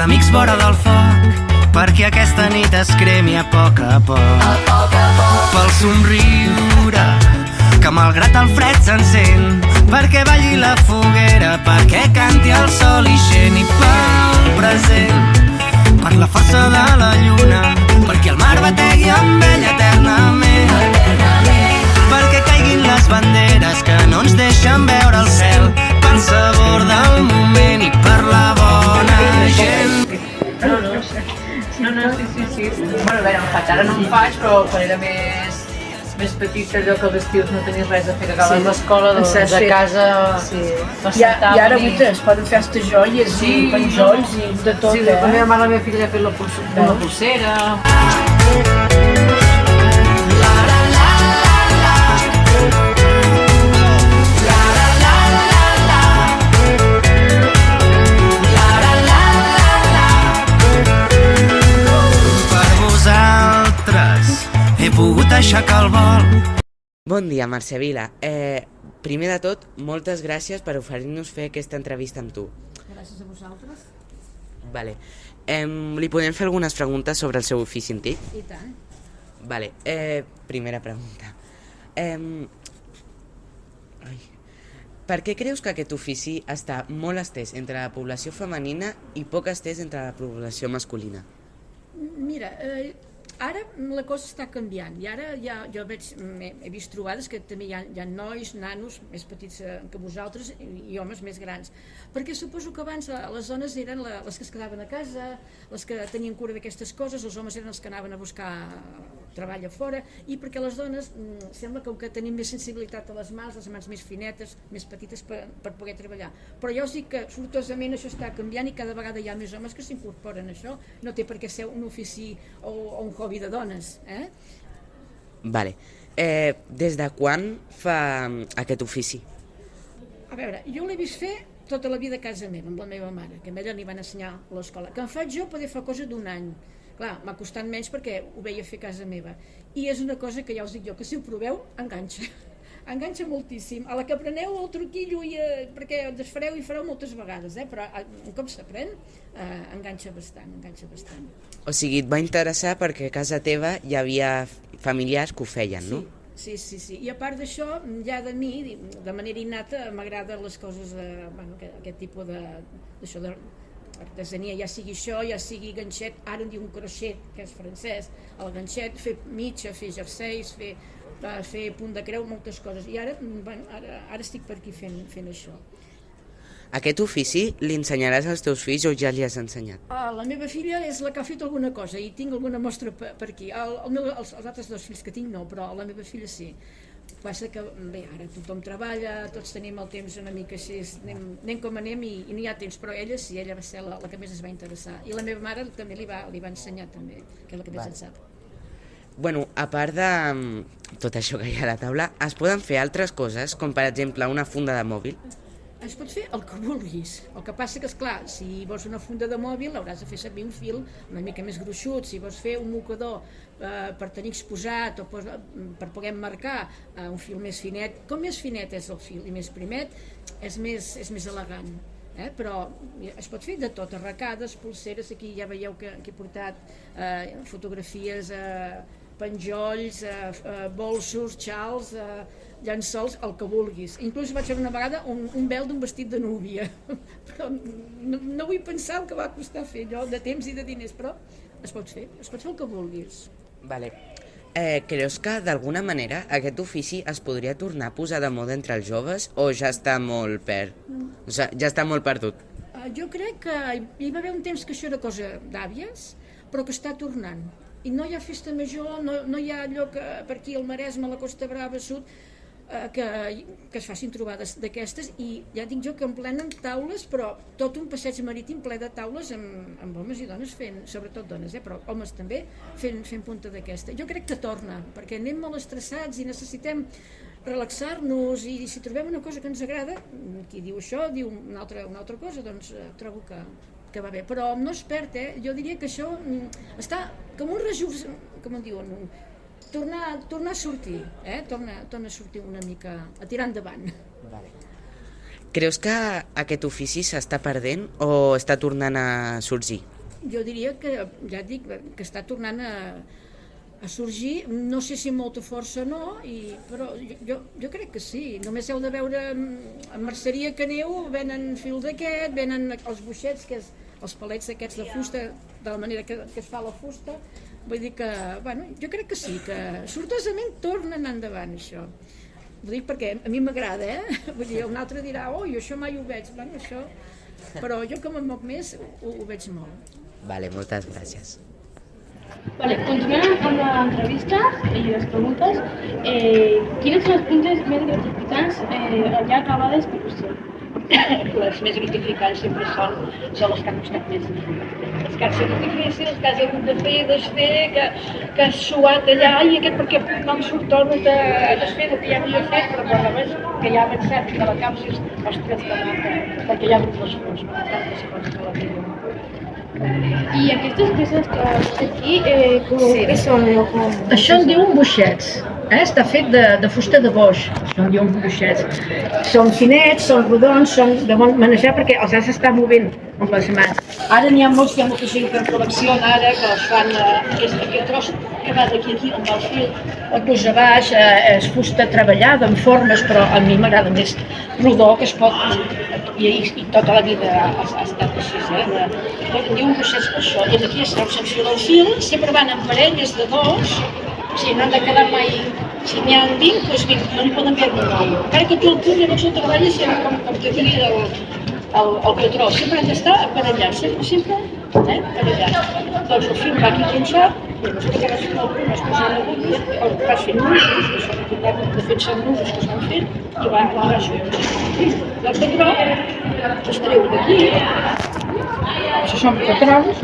amics vora del foc, perquè aquesta nit es cremi a poc a poc. Pel somriure, que malgrat el fred s'encén, perquè balli la foguera, perquè canti el sol ixent. I pel present, per la força de la lluna, perquè el mar bategui amb ella eternament, perquè caiguin les banderes que no ens deixen veure el cel, pel sabor del moment i per la bona gent. No, sí. Bueno, a veure, em faig, ara no em faig, però quan era més petita, allò que els estius no tenies res a fer, que acabes l'escola, doncs a casa no sentàvem. I ara avui es poden fer aquestes joies i penjolls i de tot, eh? Sí, la meva mare, la meva filla ha fet la pulsera. He pogut aixecar el vol. Bon dia, Mercè Vila. Primer de tot, moltes gràcies per oferir-nos fer aquesta entrevista amb tu. Gràcies a vosaltres. Vale. Li podem fer algunes preguntes sobre el seu ofici antic? I tant. Vale. Primera pregunta. Per què creus que aquest ofici està molt estès entre la població femenina i poc estès entre la població masculina? Mira, ara la cosa està canviant i ara jo he vist trobades que també hi ha nois, nanos més petits que vosaltres i homes més grans, perquè suposo que abans les dones eren les que es quedaven a casa, les que tenien cura d'aquestes coses, els homes eren els que anaven a buscar treball a fora, i perquè les dones sembla que tenim més sensibilitat a les mans més finetes, més petites per poder treballar, però jo us dic que sortosament això està canviant i cada vegada hi ha més homes que s'incorporen a això, no té per què ser un ofici o un hobby de dones, eh? Vale. Des de quan fa aquest ofici? A veure, jo l'he vist fer tota la vida a casa meva, amb la meva mare, que a ella li van ensenyar a l'escola. Que em faig jo poder fer cosa d'1 any. Clar, m'ha costat menys perquè ho veia fer a casa meva. I és una cosa que ja us dic jo, que si ho proveu, enganxa. Enganxa moltíssim. A la que apreneu el truquillo, perquè ho desfareu i fareu moltes vegades, però un cop s'aprèn, enganxa bastant. O sigui, et va interessar perquè a casa teva hi havia familiars que ho feien, no? Sí. I a part d'això, ja de mi, de manera innata, m'agraden les coses, aquest tipus d'això artesania, ja sigui això, ja sigui ganxet, ara en diu un crochet, que és francès, el ganxet, fer mitja, fer jerseis, fer punt de creu, moltes coses, i ara estic per aquí fent això. Aquest ofici li ensenyaràs als teus fills o ja li has ensenyat? La meva filla és la que ha fet alguna cosa i tinc alguna mostra per aquí. Els altres 2 fills que tinc no, però la meva filla sí. Passa que, bé, ara tothom treballa, tots tenim el temps una mica així, anem com anem i no hi ha temps, però ella sí, ella va ser la que més es va interessar. I la meva mare també li va ensenyar també, que és la que més en sap. Bueno, a part de tot això que hi ha a la taula, es poden fer altres coses, com per exemple una funda de mòbil? Es pot fer el que vulguis, el que passa que, esclar, si vols una funda de mòbil hauràs de fer servir un fil una mica més gruixut, si vols fer un mocador per tenir exposat o per poder marcar un fil més finet, com més finet és el fil i més primet, és més elegant. Però es pot fer de tot, arracades, pulseres, aquí ja veieu que he portat fotografies, penjolls, bolsos, xals, llençols, el que vulguis. Inclús vaig fer una vegada un vel d'un vestit de núvia, però no vull pensar el que va costar fer allò, de temps i de diners, però es pot fer el que vulguis. Vale. Creus que d'alguna manera aquest ofici es podria tornar a posar de moda entre els joves o ja està molt perdut? Jo crec que hi va haver un temps que això era cosa d'àvies, però que està tornant. I no hi ha festa major, no hi ha allò que per aquí al Maresme, a la Costa Brava, Sud, que es facin trobades d'aquestes, i ja dic jo que emplenen taules, però tot un passeig marítim ple de taules amb homes i dones fent, sobretot dones, però homes també fent punta d'aquesta. Jo crec que torna, perquè anem molt estressats i necessitem relaxar-nos, i si trobem una cosa que ens agrada, qui diu això diu una altra cosa, doncs trobo que va bé, però no es perd, jo diria que això està com un rejús, com en diuen, tornar a sortir, torna a sortir una mica, a tirar endavant. Vale. Creus que aquest ofici s'està perdent o està tornant a sorgir? Jo diria que, ja et dic, que està tornant a sorgir, no sé si amb molta força o no, però jo crec que sí. Només heu de veure a merceria que aneu, venen fil d'aquest, venen els boixets, que és els palets aquests de fusta, de la manera que es fa la fusta. Vull dir que, bueno, jo crec que sí, que sortosament torna a anar endavant això. Vull dir perquè a mi m'agrada, Vull dir, un altre dirà, jo això mai ho veig, bueno, això... Però jo que me'n moc més ho veig molt. Vale, moltes gràcies. Vale, continuem amb l'entrevista i les preguntes. Quines són les puntes més gratificants ja acabades per vostè? Les més gratificants sempre són les que han costat més. Els que han sigut difícils, que has hagut de fer i desfer, que has suat allà i aquest perquè no em surt torno de desfer del que ja havia fet, però quan veus que ja ha avançat i que la causa és, ostres, perquè hi ha hagut l'esforç, tantes coses que la vida. I aquestes peces que veus aquí, què són? Això en diuen boixets, està fet de fusta de boix, això en diuen boixets. Són finets, són rodons, són de bon manejar perquè els has d'estar movent amb les mans. Ara n'hi ha molta gent que col·lecciona ara, que els fan aquest tros que va d'aquí aquí amb el fil, el cos a baix, és fusta treballada en formes, però a mi m'agrada més rodó, que es pot, i tota la vida ha estat així, diuen boixets per això, i aquí és l'obsessió del fil, sempre van en parelles de dos, o sigui, no han de quedar mai, si n'hi ha 20, doncs 20, no n'hi poden perdre mai. Encara que tu el punt llavors no treballes com que tenia el patró, sempre han d'estar aparellats, sempre aparellats. Doncs el fil va aquí trinxat, llavors que vas fent el punt, vas posant l'agulla, o vas fent nusos, que són aquí, de fet són nusos que s'han fet, i va sortir. I el patró es treu d'aquí, això són patrons.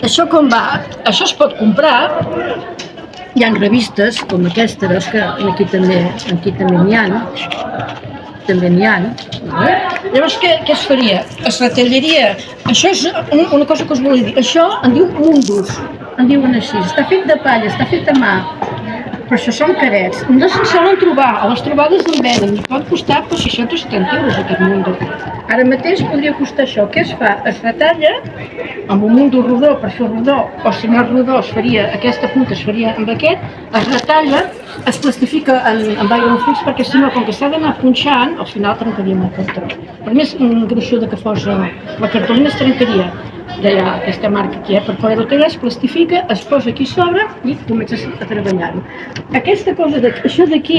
Això com va? Això es pot comprar, hi ha revistes com aquesta, veus que aquí també n'hi ha, Llavors què es faria? Es retallaria, això és una cosa que us volia dir, això en diu mundus, en diuen així, està fet de palla, està fet a mà, però això són carets, no se'n solen trobar, a les trobades en venen, i pot costar 60 o 70 euros aquest mundo. Ara mateix podria costar això, què es fa? Es retalla amb un mundo rodó per fer rodó, o si no és rodó es faria, aquesta punta es faria amb aquest, es retalla, es plastifica amb aigua fix perquè si no, com que s'ha d'anar punxant, al final trencaríem el cartó. Per més gruixuda que fos la cartolina es trencaria. D'allà, aquesta marca aquí, per poder-ho tallar, es plastifica, es posa aquí sobre i comences a treballar-ho. Aquesta cosa d'aquí, això d'aquí,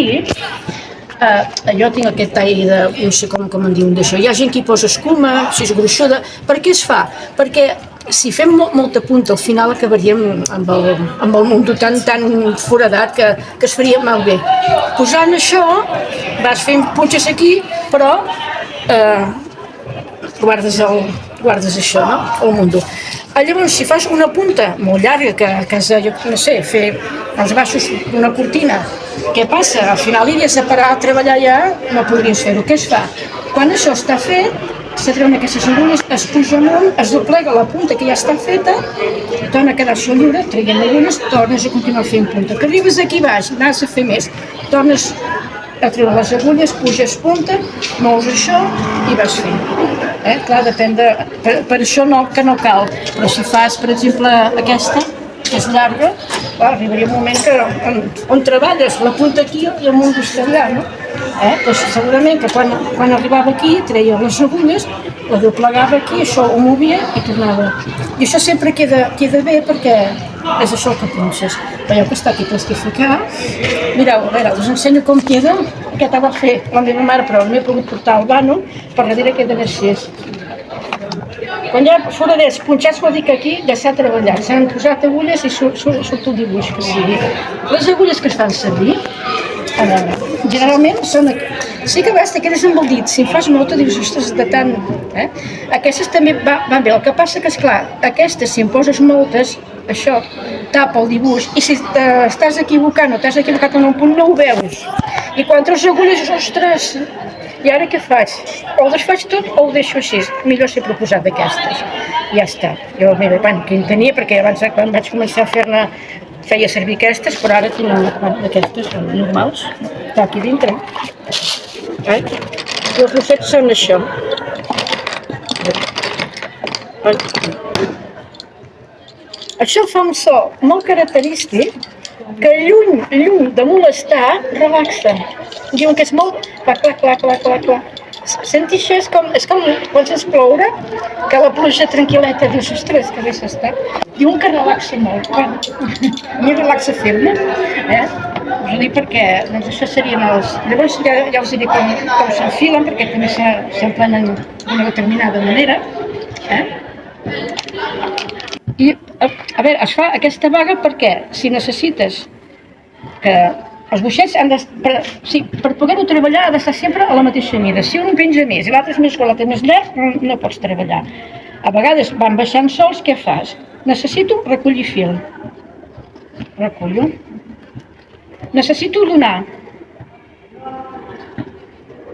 jo tinc aquest tall de, no sé com en diuen d'això, hi ha gent que hi posa escuma, si és gruixuda, per què es fa? Perquè si fem molta punta al final acabaríem amb el mundo tan foradat que es faria malbé. Posant això, vas fent punxes aquí, però guardes això, no? El mundo. Llavors, si fas una punta molt llarga, que has de, no sé, fer els baixos d'una cortina, què passa? Al final hauries de parar a treballar ja, no podries fer-ho. Què es fa? Quan això està fet, se treuen aquestes agulles, es puja amunt, es doblega la punta que ja està feta, torna a quedar-se lliure, traiem agulles, tornes a continuar fent punta. Que arribes aquí baix, n'has de fer més, tornes a treure les agulles, puges punta, mous això i vas fent. Clar, depèn de... Per això que no cal, però si fas, per exemple, aquesta, que és llarga, arribaria un moment que on treballes la punta aquí i el mundo està allà, no? Doncs segurament que quan arribava aquí treia les agulles, la doblegava aquí, això ho movia i tornava. I això sempre queda bé perquè és això el que punxes. Veieu que està aquí plastificat. Mireu, a veure, us ensenyo com queda. Aquest va fer la meva mare, però no he pogut portar el vano, per darrere queda així. Quan hi ha foradets punxats vol dir que aquí ja s'ha treballat, s'han posat agulles i surt el dibuix que sigui. Les agulles que es fan servir, generalment són... Sí que a vegades te quedes amb el dit, si en fas molta dius, ostres, de tant... Aquestes també van bé, el que passa que, esclar, aquestes, si en poses moltes, això tapa el dibuix, i si t'estàs equivocant o t'has equivocat en un punt no ho veus. I quan treus agulles, ostres, i ara què faig? O ho desfaig tot o ho deixo així. Millor ser proposat d'aquestes. Ja està. Jo, mira, que en tenia, perquè abans quan vaig començar a fer-ne feia servir aquestes, però ara tinc d'aquestes, normals, està aquí dintre. I els boixets són això. Això fa un so molt característic que lluny de molestar, relaxa. Diuen que és molt clar. Sentir això és com quan sents ploure, que la pluja tranquil·leta, dius, ostres, que bé s'està. Diuen que relaxa molt. Bueno, a mi relaxa fer-ne, us ho dic perquè doncs això serien els... Llavors ja us diré com s'enfilen, perquè també s'emplenen d'una determinada manera. I, a veure, es fa aquesta vaga perquè si necessites que els boixets han de... Per poder-ho treballar ha d'estar sempre a la mateixa mida. Si un penja més i l'altre és més gros, l'altre és més llarg, no pots treballar. A vegades van baixant sols, què fas? Necessito recollir fil. Recullo. Necessito donar.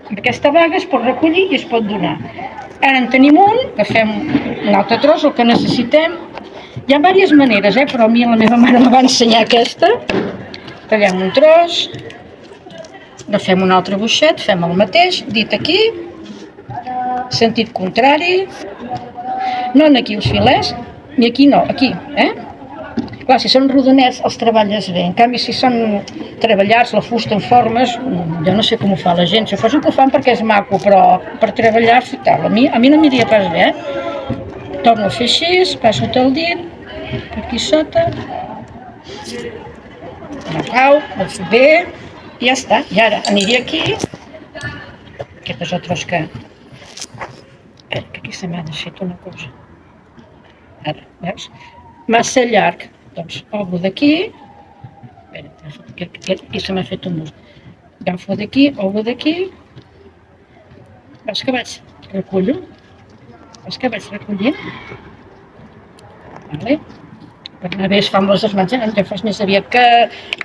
Amb aquesta vaga es pot recollir i es pot donar. Ara en tenim un, agafem un altre tros, el que necessitem. Hi ha diverses maneres, però a mi la meva mare me va ensenyar aquesta. Tallem un tros, agafem un altre boixet, fem el mateix, dit aquí, sentit contrari, no aquí els filers, ni aquí no, aquí, Clar, si són rodonets els treballes bé, en canvi si són treballats, la fusta en formes, jo no sé com ho fa la gent, suposo que ho fan perquè és maco, però per treballar, a mi no m'iria pas bé, Torno a fer així, passo el dit, per aquí sota, no cau, ho faig bé, i ja està. I ara aniré aquí, aquest és el tros que aquí se m'ha desfet una cosa. Ara, veus? Massa llarg, doncs obro d'aquí, aquí se m'ha fet un nus. Agafo d'aquí, obro d'aquí, veus que vaig recollint? Vale. Per anar bé es fan les mans, no te fas més aviat que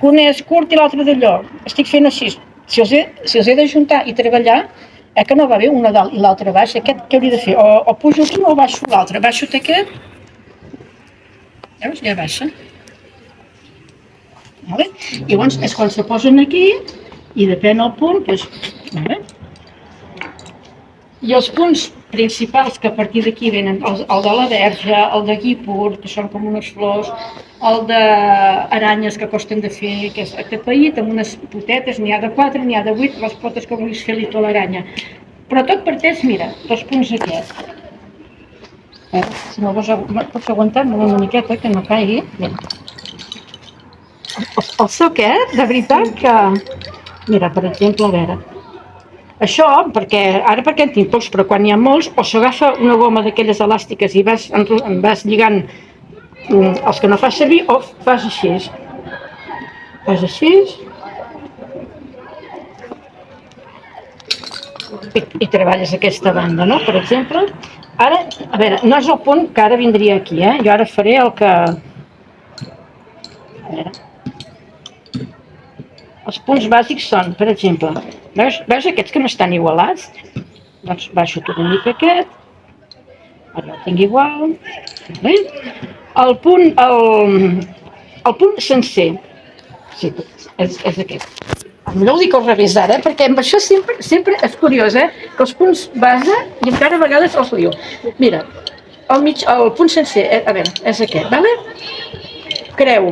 un és curt i l'altre d'allò. Estic fent així. Si els he d'ajuntar i treballar, que no va bé una dalt i l'altra baix, aquest què hauria de fer? O pujo aquí o baixo l'altre. Baixo aquest. Veus? Ja baixa. Vale? I llavors és quan se posen aquí i depèn el punt, doncs, vale? I els punts principals que a partir d'aquí venen, el de la verge, el de guipur, que són com unes flors, el d'aranyes que costen de fer, que és atapeït amb unes potetes, n'hi ha de 4, n'hi ha de 8, les potes que vulguis fer-li tota l'aranya. Però tot parteix, mira, dos punts aquests. Si no pots aguantar una miqueta que no caigui. El so aquest, de veritat que... Mira, per exemple, a veure... Això, ara perquè en tinc pocs, però quan n'hi ha molts, o s'agafa una goma d'aquelles elàstiques i vas lligant els que no fas servir, o fas així. Fas així. I treballes aquesta banda, no? Per exemple. Ara, a veure, no és el punt que ara vindria aquí, Jo ara faré el que... A veure... Els punts bàsics són, per exemple, veus aquests que no estan igualats? Doncs baixo tot una mica aquest, ara el tinc igual, el punt sencer, sí, és aquest. Millor ho dic al revés ara, perquè amb això sempre és curiós, que els punts base i encara a vegades els lio. Mira, el punt sencer, a veure, és aquest, vale? Creu,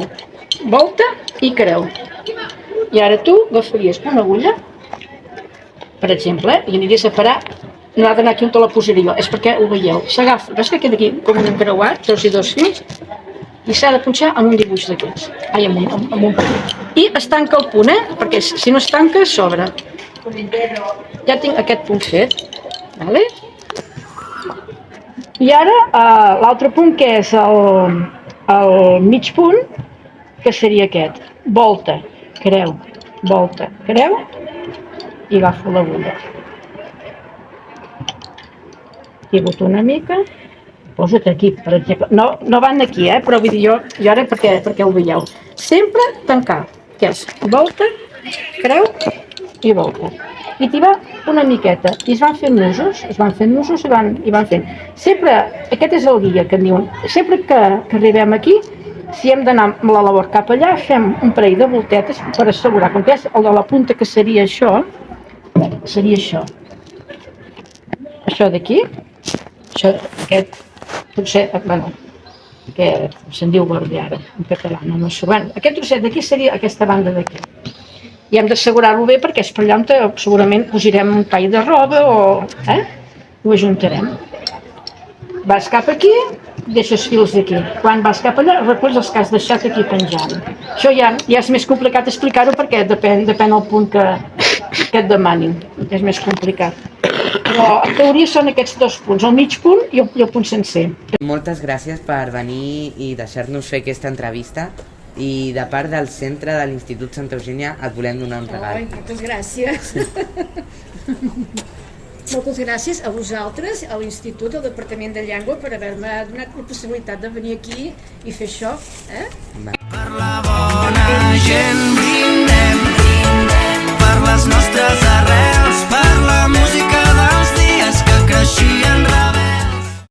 volta i creu. I ara tu agafaries una agulla, per exemple, i aniries a parar, no ha d'anar aquí on te la posaré jo, és perquè ho veieu. S'agafa, veus que queda aquí com un encreuat, 2 i 2 fils, i s'ha de punxar amb un dibuix d'aquests, amb un paper. I es tanca el punt, perquè si no es tanca, s'obre. Ja tinc aquest punt fet, vale? I ara l'altre punt, que és el mig punt, que seria aquest, volta. Creu, volta, creu, i agafo l'agulla. Pivoto una mica, posa't aquí, per exemple. No van aquí, però vull dir jo ara perquè ho veieu. Sempre tancar, que és volta, creu i volta. I t'hi va una miqueta, i es van fent nusos i van fent. Sempre, aquest és el guia que em diuen, sempre que arribem aquí, si hem d'anar amb la labor cap allà, fem un parell de voltetes per assegurar, com que és el de la punta que seria això, seria això. Això d'aquí, això, aquest, potser, bueno, que se'n diu bordi ara, en català, no m'ho sé. Bueno, aquest trosset d'aquí seria aquesta banda d'aquí. I hem d'assegurar-lo bé perquè és per allà on segurament posarem un tall de roba o... ho ajuntarem. Vas cap aquí, deixes fils d'aquí. Quan vas cap allà, reculls els que has deixat aquí penjant. Això ja és més complicat explicar-ho perquè depèn del punt que et demanin. És més complicat. Però en teoria són aquests dos punts, el mig punt i el punt sencer. Moltes gràcies per venir i deixar-nos fer aquesta entrevista. I de part del centre de l'Institut Santa Eugènia et volem donar un regal. Moltes gràcies. Moltes gràcies a vosaltres, a l'Institut, al Departament de Llengua, per haver-me donat la possibilitat de venir aquí i fer això. Per la bona gent, brindis.